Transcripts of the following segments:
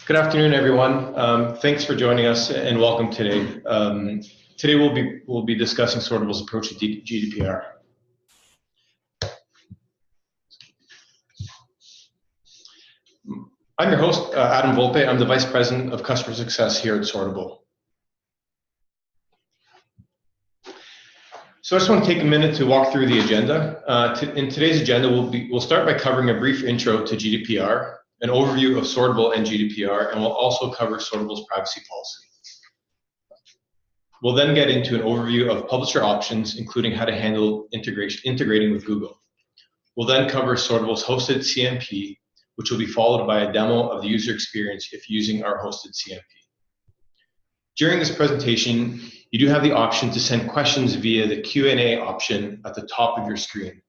Good afternoon, everyone. Thanks for joining us and welcome today. Today we'll be discussing Sortable's approach to GDPR. I'm your host, Adam Volpe. I'm the Vice President of Customer Success here at Sortable. So I just want to take a minute to walk through the agenda. In today's agenda, we'll start by covering a brief intro to GDPR, an overview of Sortable and GDPR, and we'll also cover Sortable's privacy policy. We'll then get into an overview of publisher options, including how to handle integrating with Google. We'll then cover Sortable's hosted CMP, which will be followed by a demo of the user experience if using our hosted CMP. During this presentation, you do have the option to send questions via the Q&A option at the top of your screen.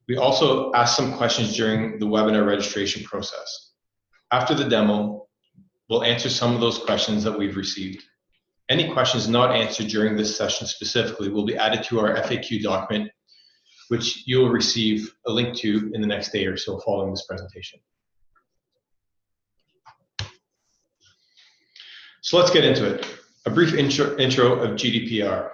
We also asked some questions during the webinar registration process. After the demo, we'll answer some of those questions that we've received. Any questions not answered during this session specifically will be added to our FAQ document, which you'll receive a link to in the next day or so following this presentation. So let's get into it. A brief intro of GDPR.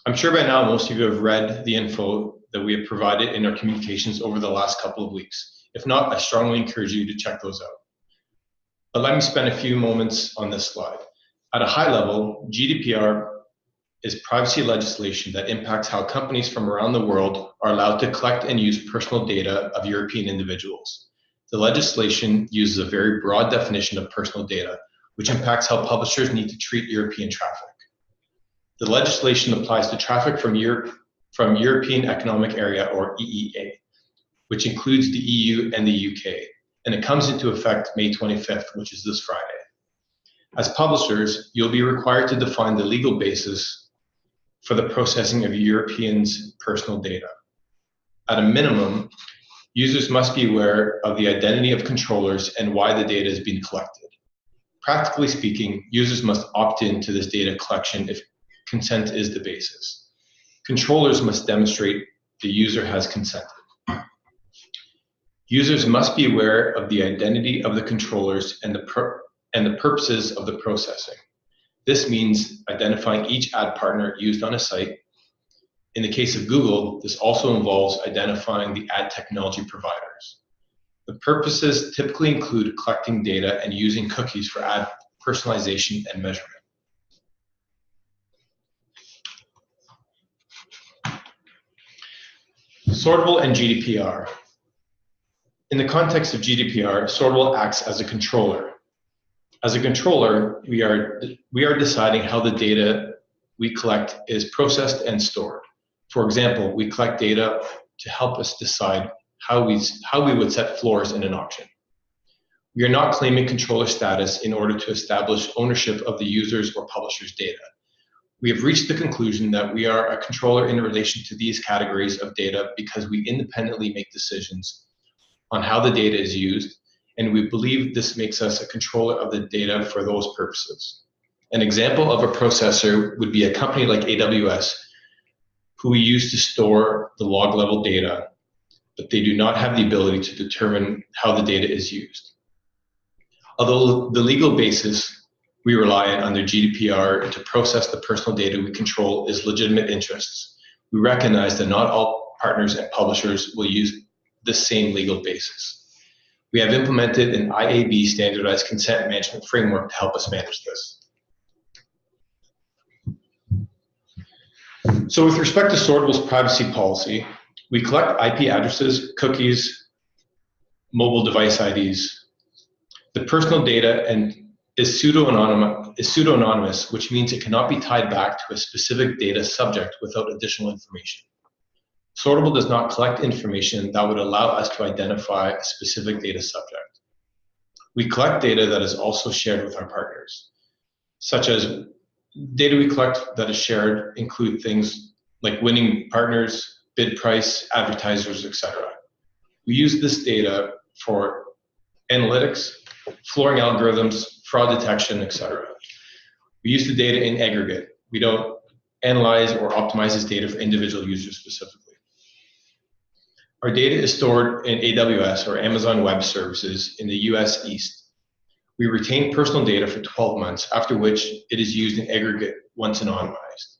I'm sure by now most of you have read the info that we have provided in our communications over the last couple of weeks. If not, I strongly encourage you to check those out. But let me spend a few moments on this slide. At a high level, GDPR is privacy legislation that impacts how companies from around the world are allowed to collect and use personal data of European individuals. The legislation uses a very broad definition of personal data, which impacts how publishers need to treat European traffic. The legislation applies to traffic from European Economic Area, or EEA, which includes the EU and the UK, and it comes into effect May 25th, which is this Friday. As publishers, you'll be required to define the legal basis for the processing of Europeans' personal data. At a minimum, users must be aware of the identity of controllers and why the data is being collected. Practically speaking, users must opt in to this data collection if consent is the basis. Controllers must demonstrate the user has consented. Users must be aware of the identity of the controllers and the purposes of the processing. This means identifying each ad partner used on a site. In the case of Google, this also involves identifying the ad technology providers. The purposes typically include collecting data and using cookies for ad personalization and measurement. Sortable and GDPR. In the context of GDPR, Sortable acts as a controller. As a controller, we are deciding how the data we collect is processed and stored. For example, we collect data to help us decide how we would set floors in an auction. We are not claiming controller status in order to establish ownership of the user's or publisher's data. We have reached the conclusion that we are a controller in relation to these categories of data because we independently make decisions on how the data is used, and we believe this makes us a controller of the data for those purposes. An example of a processor would be a company like AWS, who we use to store the log level data, but they do not have the ability to determine how the data is used. Although the legal basis we rely on under GDPR to process the personal data we control is legitimate interests, we recognize that not all partners and publishers will use the same legal basis. We have implemented an IAB standardized consent management framework to help us manage this. So with respect to Sortable's privacy policy, we collect IP addresses, cookies, mobile device IDs. The personal data is pseudo-anonymous, which means it cannot be tied back to a specific data subject without additional information. Sortable does not collect information that would allow us to identify a specific data subject. We collect data that is also shared with our partners, such as data we collect that is shared include things like winning partners, bid price, advertisers, etc. We use this data for analytics, flooring algorithms, fraud detection, etc. We use the data in aggregate. We don't analyze or optimize this data for individual users specifically. Our data is stored in AWS or Amazon Web Services in the US East. We retain personal data for 12 months, after which it is used in aggregate once anonymized.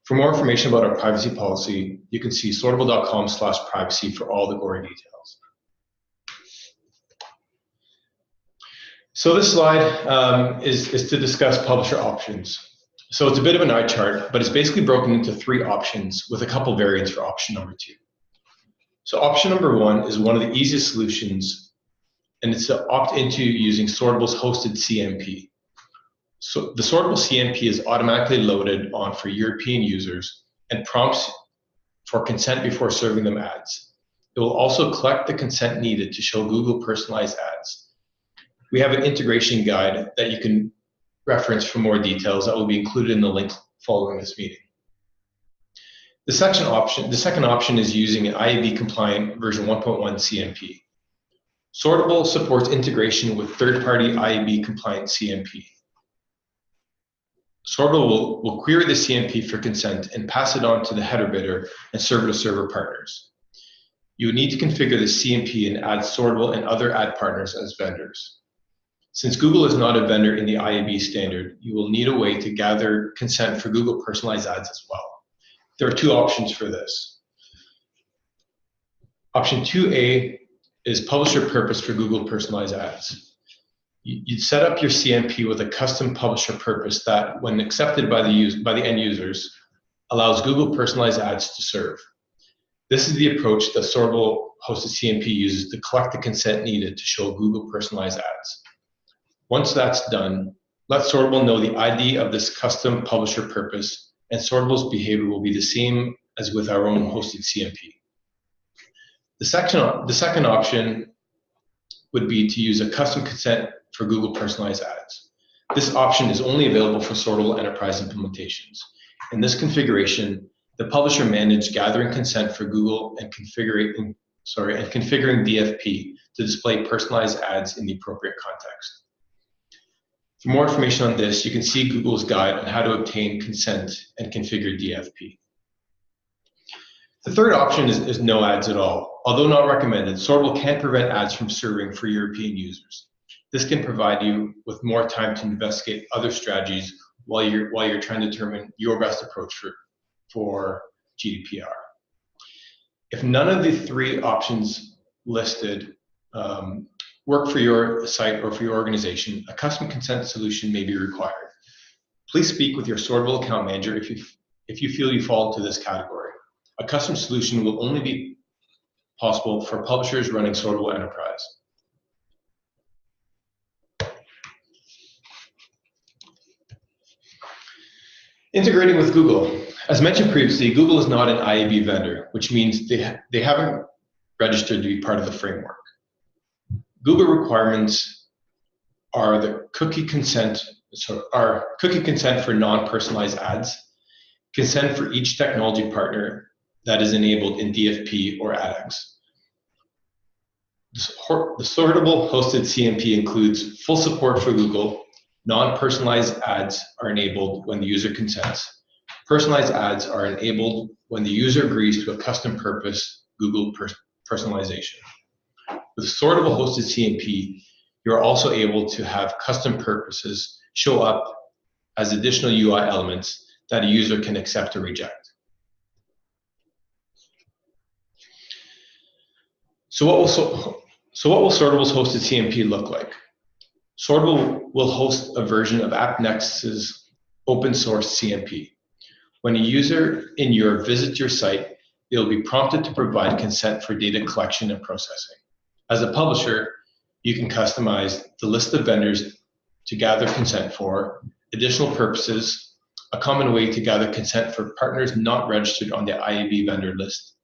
For more information about our privacy policy, you can see sortable.com/privacy for all the gory details. So this slide is to discuss publisher options. So it's a bit of an eye chart, but it's basically broken into 3 options with a couple variants for option number 2. So option number 1 is one of the easiest solutions, and it's to opt into using Sortable's hosted CMP. So the Sortable CMP is automatically loaded on for European users and prompts for consent before serving them ads. It will also collect the consent needed to show Google personalized ads. We have an integration guide that you can reference for more details that will be included in the link following this meeting. The second option is using an IAB compliant version 1.1 CMP. Sortable supports integration with third-party IAB compliant CMP. Sortable will query the CMP for consent and pass it on to the header bidder and server-to-server partners. You would need to configure the CMP and add Sortable and other ad partners as vendors. Since Google is not a vendor in the IAB standard, you will need a way to gather consent for Google personalized ads as well. There are 2 options for this. Option 2A is publisher purpose for Google personalized ads. You'd set up your CMP with a custom publisher purpose that, when accepted by the end users, allows Google personalized ads to serve. This is the approach that Sortable hosted CMP uses to collect the consent needed to show Google personalized ads. Once that's done, let Sortable know the ID of this custom publisher purpose, and Sortable's behavior will be the same as with our own hosted CMP. The second option would be to use a custom consent for Google personalized ads. This option is only available for Sortable enterprise implementations. In this configuration, the publisher managed gathering consent for Google and configuring DFP to display personalized ads in the appropriate context. For more information on this, you can see Google's guide on how to obtain consent and configure DFP. The third option is no ads at all. Although not recommended, Sortable can prevent ads from serving for European users. This can provide you with more time to investigate other strategies while you're trying to determine your best approach for GDPR. If none of the 3 options listed work for your site or for your organization, a custom consent solution may be required. Please speak with your Sortable account manager if you feel you fall into this category. A custom solution will only be possible for publishers running Sortable Enterprise. Integrating with Google. As mentioned previously, Google is not an IAB vendor, which means they haven't registered to be part of the framework. Google requirements are the cookie consent for non-personalized ads, consent for each technology partner that is enabled in DFP or AdX. The Sortable hosted CMP includes full support for Google. Non-personalized ads are enabled when the user consents. Personalized ads are enabled when the user agrees to a custom purpose Google personalization. With Sortable hosted CMP, you're also able to have custom purposes show up as additional UI elements that a user can accept or reject. So what will Sortable's hosted CMP look like? Sortable will host a version of AppNexus's open source CMP. When a user in Europe visits your site, they will be prompted to provide consent for data collection and processing. As a publisher, you can customize the list of vendors to gather consent for, additional purposes, a common way to gather consent for partners not registered on the IAB vendor list,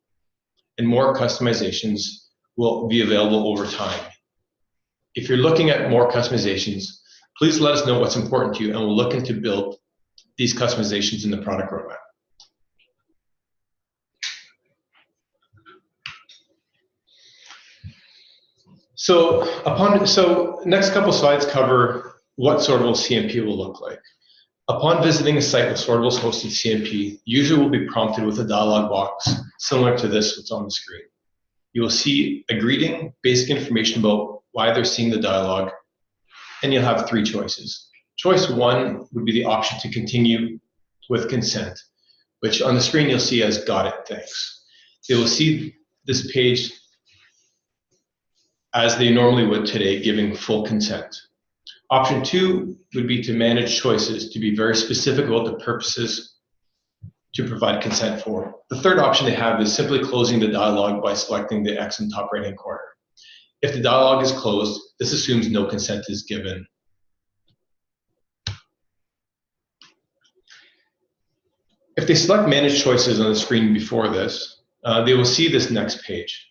and more customizations will be available over time. If you're looking at more customizations, please let us know what's important to you, and we'll look into build these customizations in the product roadmap. So next couple slides cover what Sortable CMP will look like. Upon visiting a site with Sortable's hosted CMP, the user will be prompted with a dialog box similar to this that's on the screen. You will see a greeting, basic information about why they're seeing the dialog, and you'll have three choices. Choice one would be the option to continue with consent, which on the screen you'll see as got it, thanks. They will see this page as they normally would today, giving full consent. Option two would be to manage choices, to be very specific about the purposes to provide consent for. The third option they have is simply closing the dialog by selecting the X in the top right-hand corner. If the dialog is closed, this assumes no consent is given. If they select Manage Choices on the screen before this, they will see this next page.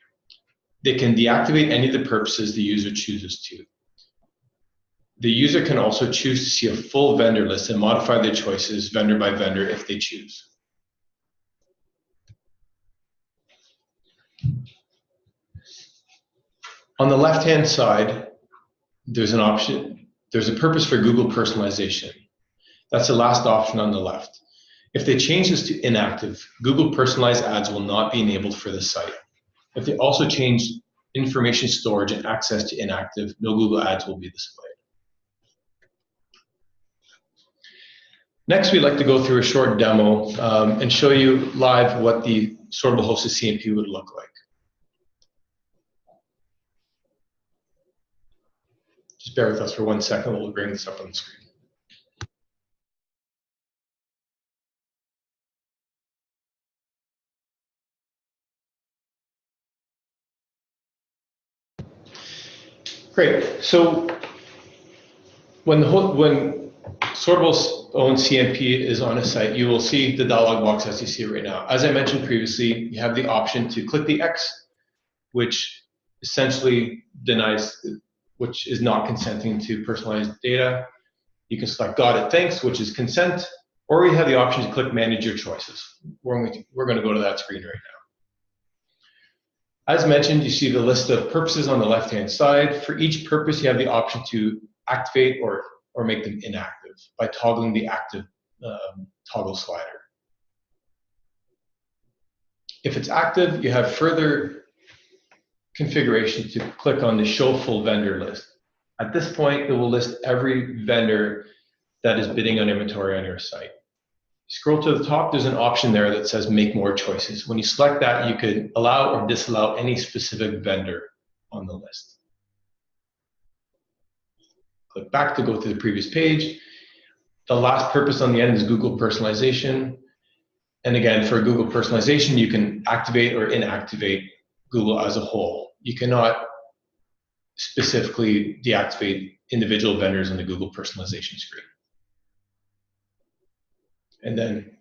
They can deactivate any of the purposes the user chooses to. The user can also choose to see a full vendor list and modify their choices vendor by vendor if they choose. On the left-hand side, there's an option. There's a purpose for Google personalization. That's the last option on the left. If they change this to inactive, Google personalized ads will not be enabled for the site. If they also change information storage and access to inactive, no Google ads will be displayed. Next, we'd like to go through a short demo and show you live what the Sortable hosted CMP would look like. Just bear with us for 1 second, we'll bring this up on the screen. Great. So when Sortable's own CMP is on a site, you will see the dialog box as you see it right now. As I mentioned previously, you have the option to click the X, which essentially denies, which is not consenting to personalized data. You can select got it, thanks, which is consent, or you have the option to click Manage Your Choices. We're going to go to that screen right now. As mentioned, you see the list of purposes on the left-hand side. For each purpose, you have the option to activate or make them inactive by toggling the active toggle slider. If it's active, you have further configuration to click on the Show Full Vendor List. At this point, it will list every vendor that is bidding on inventory on your site. Scroll to the top, there's an option there that says Make More Choices. When you select that, you can allow or disallow any specific vendor on the list. Click back to go to the previous page. The last purpose on the end is Google personalization. And again, for Google personalization, you can activate or inactivate Google as a whole. You cannot specifically deactivate individual vendors on the Google personalization screen. And then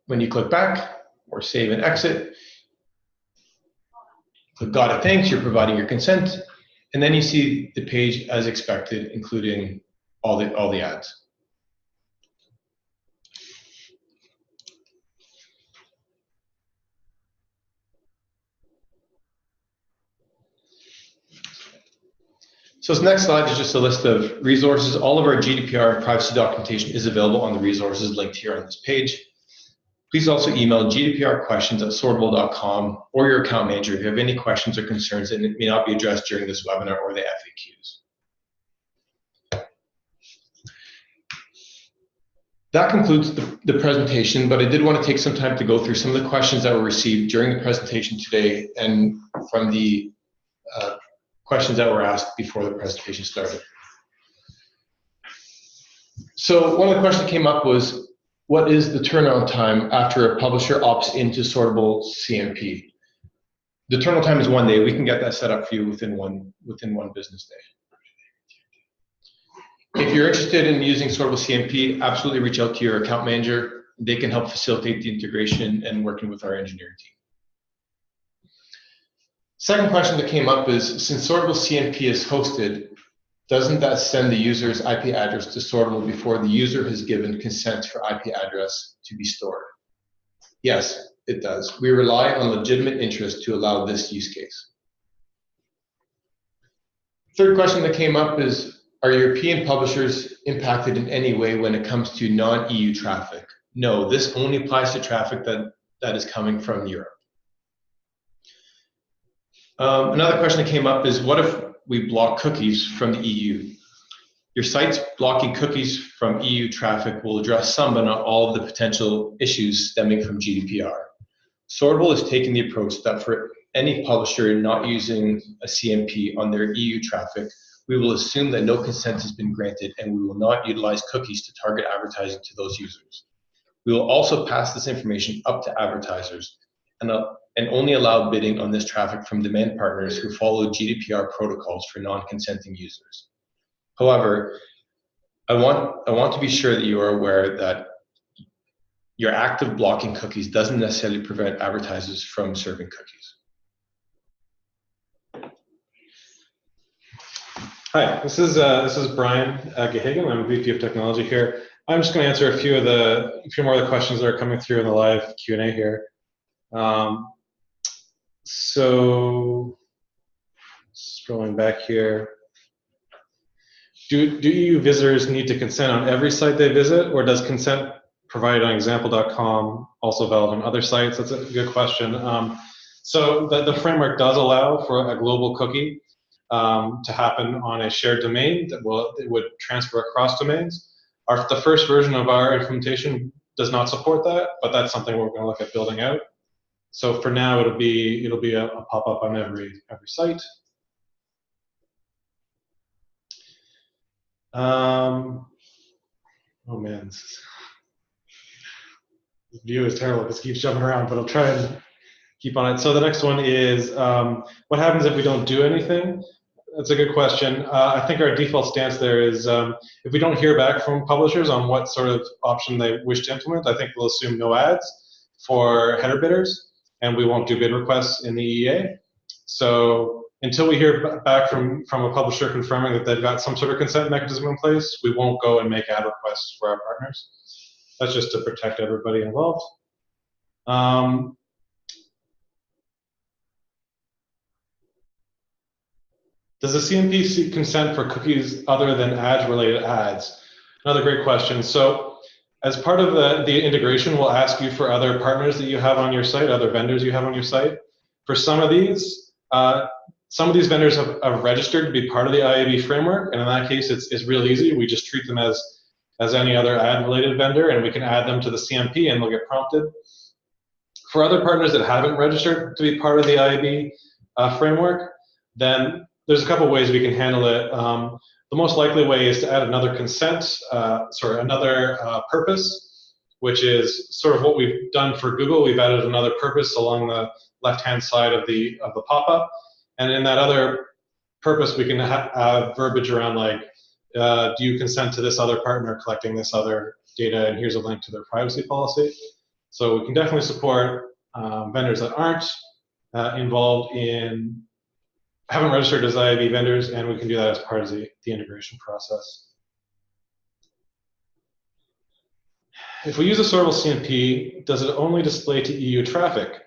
when you click back or save and exit, click Got it, thanks, you're providing your consent. And then you see the page as expected, including all the ads. So this next slide is just a list of resources. All of our GDPR and privacy documentation is available on the resources linked here on this page. Please also email gdprquestions@sortable.com or your account manager if you have any questions or concerns that may not be addressed during this webinar or the FAQs. That concludes the presentation, but I did want to take some time to go through some of the questions that were received during the presentation today and from the questions that were asked before the presentation started. So one of the questions that came up was, what is the turnaround time after a publisher opts into Sortable CMP? The turnaround time is 1 day. We can get that set up for you within one business day. If you're interested in using Sortable CMP, absolutely reach out to your account manager. They can help facilitate the integration and working with our engineering team. Second question that came up is, since Sortable CMP is hosted, doesn't that send the user's IP address to Sortable before the user has given consent for IP address to be stored? Yes, it does. We rely on legitimate interest to allow this use case. Third question that came up is, are European publishers impacted in any way when it comes to non-EU traffic? No, this only applies to traffic that is coming from Europe. Another question that came up is, what if we block cookies from the EU? Your site's blocking cookies from EU traffic will address some but not all of the potential issues stemming from GDPR. Sortable is taking the approach that for any publisher not using a CMP on their EU traffic, we will assume that no consent has been granted and we will not utilize cookies to target advertising to those users. We will also pass this information up to advertisers and only allow bidding on this traffic from demand partners who follow GDPR protocols for non-consenting users. However, I want to be sure that you are aware that your act of blocking cookies doesn't necessarily prevent advertisers from serving cookies. Hi, this is Brian Gahagan. I'm VP of Technology here. I'm just going to answer a few more of the questions that are coming through in the live Q&A here. So, scrolling back here. Do EU visitors need to consent on every site they visit, or does consent provided on example.com also valid on other sites? That's a good question. So the framework does allow for a global cookie to happen on a shared domain it would transfer across domains. The first version of our implementation does not support that, but that's something we're going to look at building out. So for now, it'll be a pop-up on every site. Oh man, this view is terrible. This keeps jumping around, but I'll try and keep on it. So the next one is what happens if we don't do anything? That's a good question. I think our default stance there is if we don't hear back from publishers on what sort of option they wish to implement, I think we'll assume no ads for header bidders, and we won't do bid requests in the EEA. So until we hear back from a publisher confirming that they've got some sort of consent mechanism in place, we won't go and make ad requests for our partners. That's just to protect everybody involved. Does the CMP seek consent for cookies other than ad-related ads? Another great question. So as part of the integration, we'll ask you for other partners that you have on your site, other vendors you have on your site. For some of these vendors have registered to be part of the IAB framework, and in that case, it's real easy. We just treat them as any other ad-related vendor, and we can add them to the CMP, and they'll get prompted. For other partners that haven't registered to be part of the IAB framework, then there's a couple ways we can handle it. The most likely way is to add another purpose, which is sort of what we've done for Google. We've added another purpose along the left-hand side of the pop-up, and in that other purpose, we can have verbiage around like, do you consent to this other partner collecting this other data, and here's a link to their privacy policy. So we can definitely support vendors that aren't involved in haven't registered as IAB vendors, and we can do that as part of the integration process. If we use a sortable CMP, does it only display to EU traffic?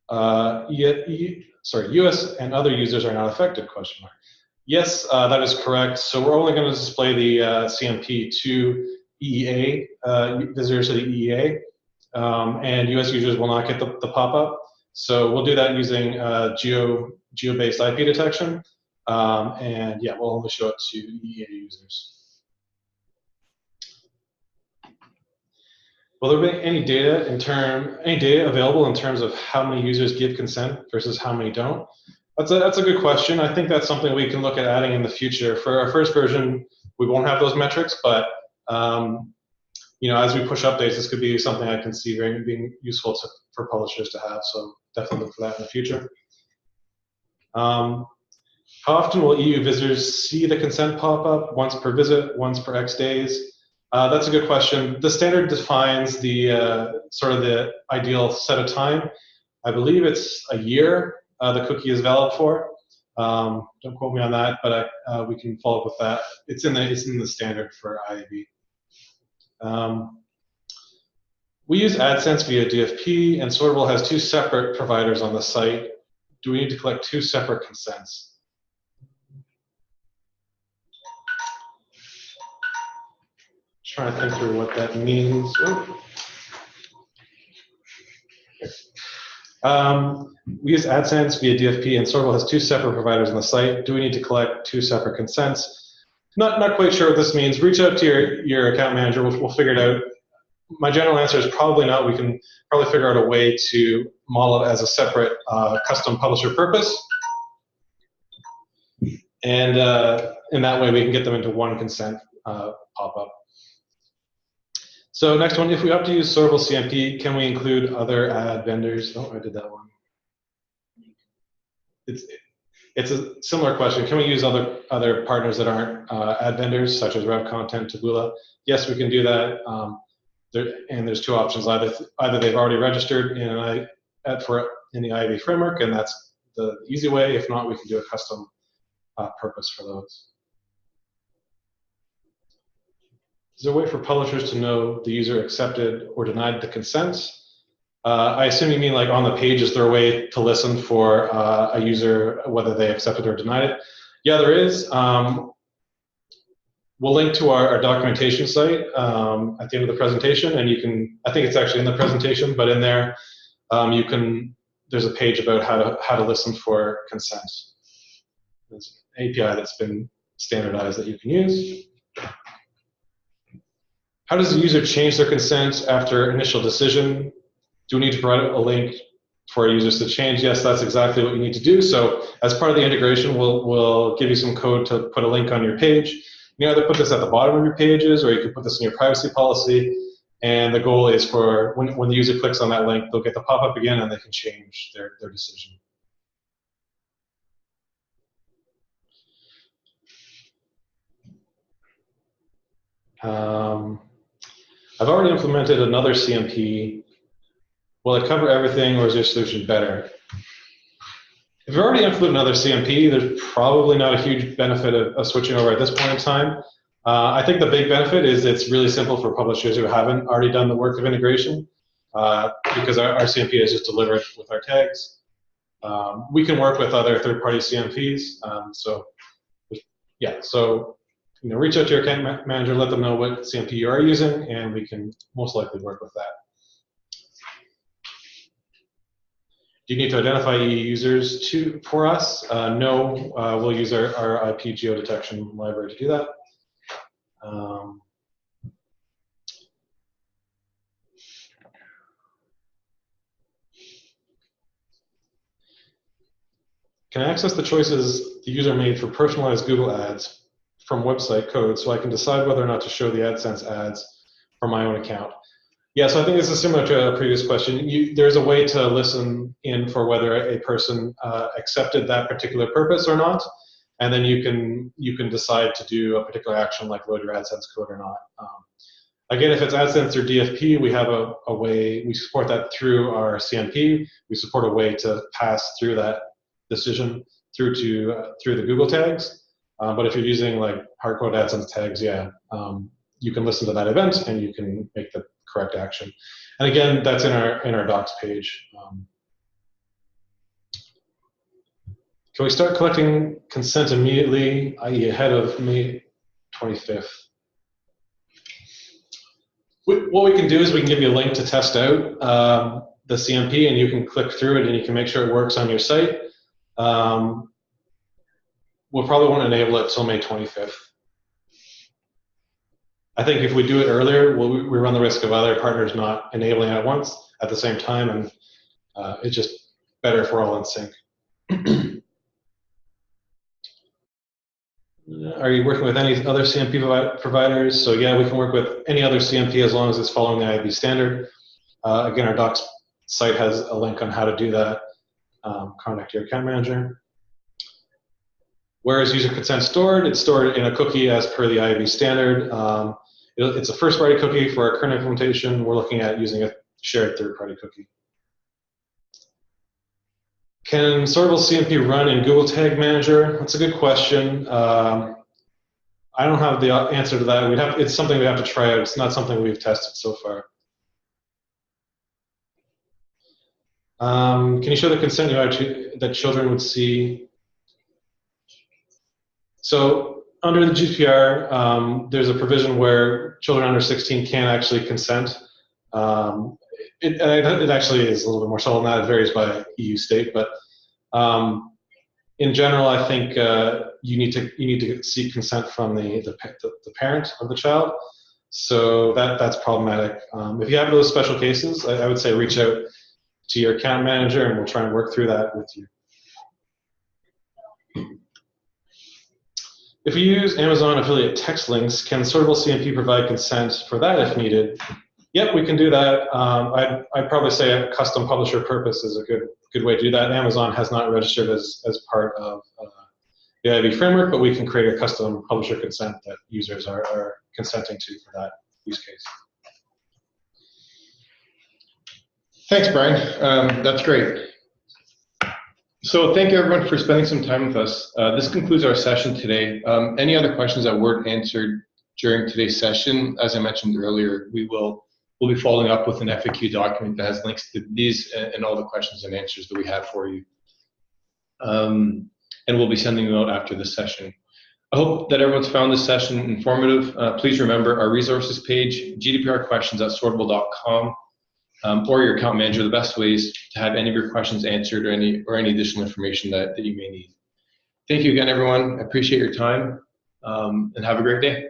US and other users are not affected, question mark. Yes, that is correct. So we're only going to display the CMP to EEA, visitors to the EEA, and US users will not get the pop-up. So we'll do that using geo-based IP detection, and yeah, we'll only show it to EEA users. Will there be any data available in terms of how many users give consent versus how many don't? That's a good question. I think that's something we can look at adding in the future. For our first version, we won't have those metrics, but as we push updates, this could be something I can see being useful for publishers to have. So definitely look for that in the future. How often will EU visitors see the consent pop-up? Once per visit, once per X days? That's a good question. The standard defines the sort of the ideal set of time. I believe it's a year the cookie is valid for. Don't quote me on that, but we can follow up with that. It's in the standard for IAB. We use AdSense via DFP, and Sortable has two separate providers on the site. Do we need to collect two separate consents? Trying to think through what that means. We use AdSense via DFP, and Sortable has two separate providers on the site. Do we need to collect two separate consents? Not quite sure what this means. Reach out to your account manager. We'll figure it out. My general answer is probably not. We can probably figure out a way to model it as a separate custom publisher purpose. And in that way, we can get them into one consent pop-up. So next one, if we opt to use Sortable CMP, can we include other ad vendors? Oh, I did that one. It's a similar question. Can we use other partners that aren't ad vendors, such as Rev Content, Taboola? Yes, we can do that. And there's two options. Either they've already registered in the IAB framework, and that's the easy way. If not, we can do a custom purpose for those. Is there a way for publishers to know the user accepted or denied the consent? I assume you mean like on the page, is there a way to listen for a user, whether they accepted or denied it? Yeah, there is. We'll link to our documentation site at the end of the presentation, and you can, I think it's actually in the presentation, but in there, there's a page about how to listen for consent. There's an API that's been standardized that you can use. How does the user change their consent after initial decision? Do we need to provide a link for users to change? Yes, that's exactly what you need to do. So as part of the integration, we'll give you some code to put a link on your page. You can either put this at the bottom of your pages, or you can put this in your privacy policy. And the goal is for when the user clicks on that link, they'll get the pop-up again and they can change their decision. I've already implemented another CMP. Will it cover everything, or is your solution better? If you've already implemented another CMP, there's probably not a huge benefit of switching over at this point in time. I think the big benefit is it's really simple for publishers who haven't already done the work of integration, because our CMP is just delivered with our tags. We can work with other third-party CMPs. So reach out to your account manager, let them know what CMP you are using, and we can most likely work with that. Do you need to identify users for us? No, we'll use our IP geodetection library to do that. Can I access the choices the user made for personalized Google ads from website code so I can decide whether or not to show the AdSense ads from my own account? Yeah, so I think this is similar to a previous question. There's a way to listen in for whether a person accepted that particular purpose or not, and then you can decide to do a particular action like load your AdSense code or not. Again, if it's AdSense or DFP, we have a way, we support that through our CMP. We support a way to pass through that decision through the Google tags. But if you're using like hardcode AdSense tags, yeah, you can listen to that event and you can make the correct action. And again, that's in our docs page. Can we start collecting consent immediately, i.e. ahead of May 25th? What we can do is we can give you a link to test out the CMP, and you can click through it and you can make sure it works on your site. We'll probably want to enable it till May 25th. I think if we do it earlier, we run the risk of other partners not enabling it at once at the same time, and it's just better if we're all in sync. Are you working with any other CMP providers? So yeah, we can work with any other CMP as long as it's following the IAB standard. Again, our docs site has a link on how to do that. Contact your account manager. Where is user consent stored? It's stored in a cookie as per the IAB standard. It's a first-party cookie for our current implementation. We're looking at using a shared third-party cookie. Can Sortable CMP run in Google Tag Manager? That's a good question. I don't have the answer to that. It's something we have to try out. It's not something we've tested so far. Can you show the consent UI that children would see? So under the GDPR, there's a provision where children under 16 can actually consent. It actually is a little bit more subtle than that. It varies by EU state, but in general, I think you need to seek consent from the parent of the child. So that's problematic. If you have those special cases, I would say reach out to your account manager, and we'll try and work through that with you. If you use Amazon affiliate text links, can Sortable CMP provide consent for that if needed? Yep, we can do that. I'd probably say a custom publisher purpose is a good way to do that. Amazon has not registered as part of the IAB framework, but we can create a custom publisher consent that users are consenting to for that use case. Thanks, Brian. That's great. So thank you, everyone, for spending some time with us. This concludes our session today. Any other questions that weren't answered during today's session, as I mentioned earlier, we'll be following up with an FAQ document that has links to these and all the questions and answers that we have for you. And we'll be sending them out after this session. I hope that everyone's found this session informative. Please remember our resources page, GDPR questions at sortable.com, or your account manager, the best ways to have any of your questions answered or any additional information that you may need. Thank you again, everyone. I appreciate your time, and have a great day.